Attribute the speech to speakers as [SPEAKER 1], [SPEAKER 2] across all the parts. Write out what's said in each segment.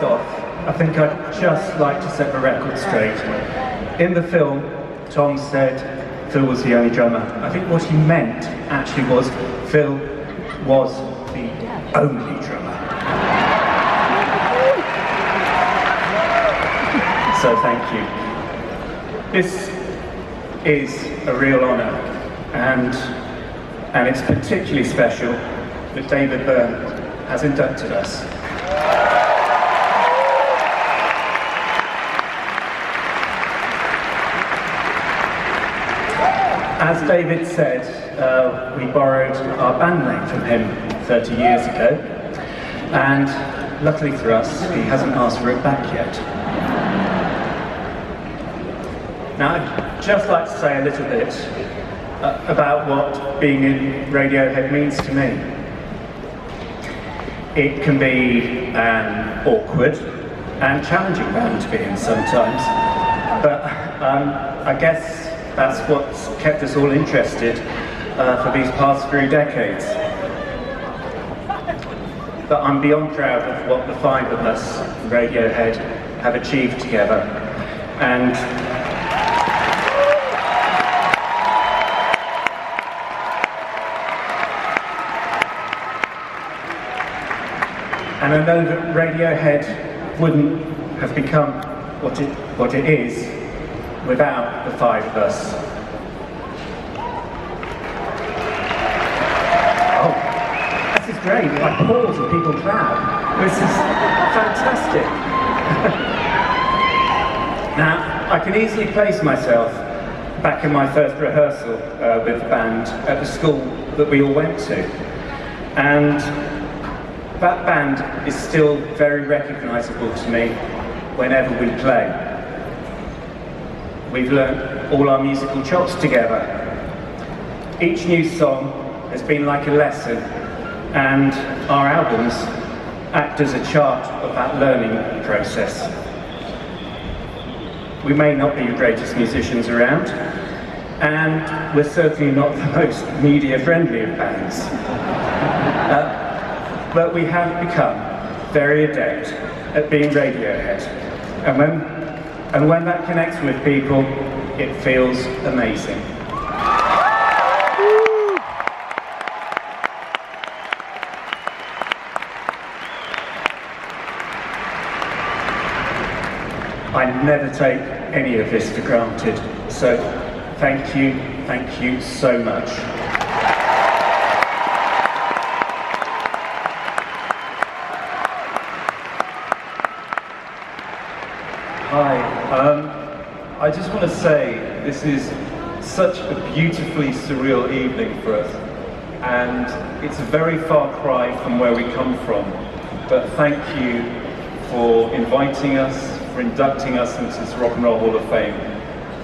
[SPEAKER 1] off, I think I'd just like to set the record straight. In the film, Tom said Phil was the only drummer. I think what he meant actually was Phil was the only drummer. So thank you. This is a real honour, and it's particularly special that David Byrne has inducted us. As David said, we borrowed our band name from him 30 years ago, and luckily for us, he hasn't asked for it back yet. Now, I'd just like to say a little bit about what being in Radiohead means to me. It can be an awkward and challenging band to be in sometimes, but I guess that's what's kept us all interested for these past 3 decades. But I'm beyond proud of what the 5 of us, Radiohead, have achieved together. And I know that Radiohead wouldn't have become what it is without the 5 of us. Oh, this is great. I pause and people clap. This is fantastic. Now, I can easily place myself back in my first rehearsal with the band at the school that we all went to. And that band is still very recognisable to me whenever we play. We've learned all our musical chops together. Each new song has been like a lesson, and our albums act as a chart of that learning process. We may not be the greatest musicians around, and we're certainly not the most media-friendly of bands. But we have become very adept at being Radiohead. And when that connects with people, it feels amazing. I never take any of this for granted. So thank you so much.
[SPEAKER 2] Hi, I just want to say this is such a beautifully surreal evening for us, and it's a very far cry from where we come from, but thank you for inviting us, for inducting us into this Rock and Roll Hall of Fame.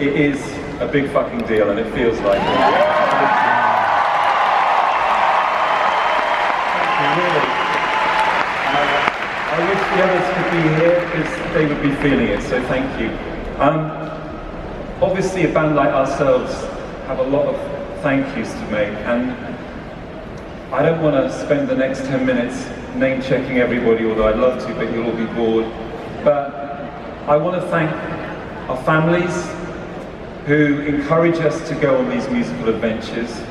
[SPEAKER 2] It is a big fucking deal, and it feels like it. Really. I wish the others could be here because they would be feeling it, so thank you. Obviously a band like ourselves have a lot of thank yous to make, and I don't want to spend the next 10 minutes name checking everybody, although I'd love to, but you'll all be bored. But I want to thank our families who encourage us to go on these musical adventures.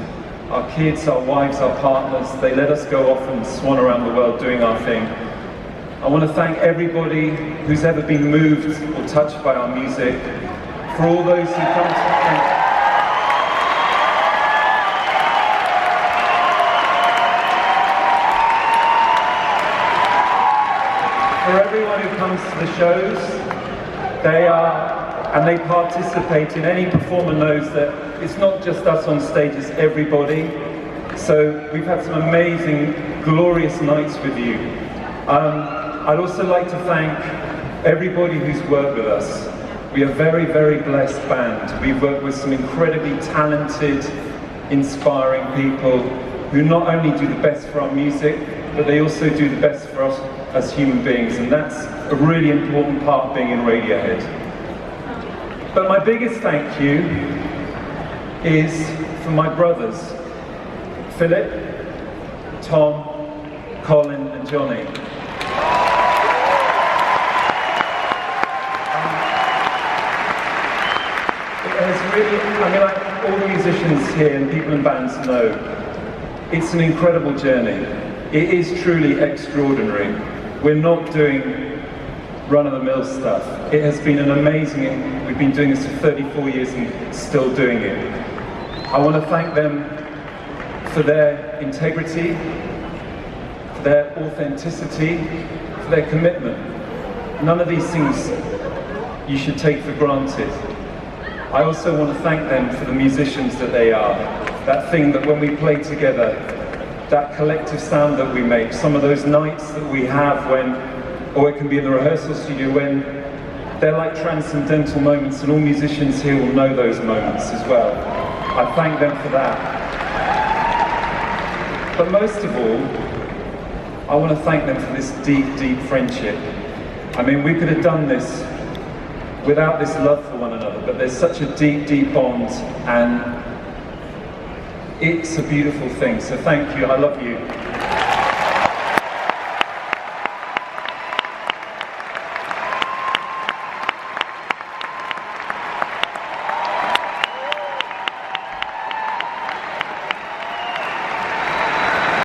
[SPEAKER 2] Our kids, our wives, our partners, they let us go off and swan around the world doing our thing. I want to thank everybody who's ever been moved or touched by our music, for all those who come to think. For everyone who comes to the shows, they participate in any performer knows that it's not just us on stage, it's everybody. So we've had some amazing, glorious nights with you. I'd also like to thank everybody who's worked with us. We are a very, very blessed band. We've worked with some incredibly talented, inspiring people who not only do the best for our music, but they also do the best for us as human beings, and that's a really important part of being in Radiohead. But my biggest thank you is for my brothers, Philip, Tom, Colin and Johnny. musicians here and people in bands know, it's an incredible journey. It is truly extraordinary. We're not doing run-of-the-mill stuff. It has been an amazing, we've been doing this for 34 years and still doing it. I want to thank them for their integrity, for their authenticity, for their commitment. None of these things you should take for granted. I also want to thank them for the musicians that they are. That thing that when we play together, that collective sound that we make, some of those nights that we have when, or it can be in the rehearsal studio, when they're like transcendental moments, and all musicians here will know those moments as well. I thank them for that. But most of all, I want to thank them for this deep, deep friendship. I mean, we could have done this without this love for one another, but there's such a deep, deep bond, and it's a beautiful thing. So thank you, I love you.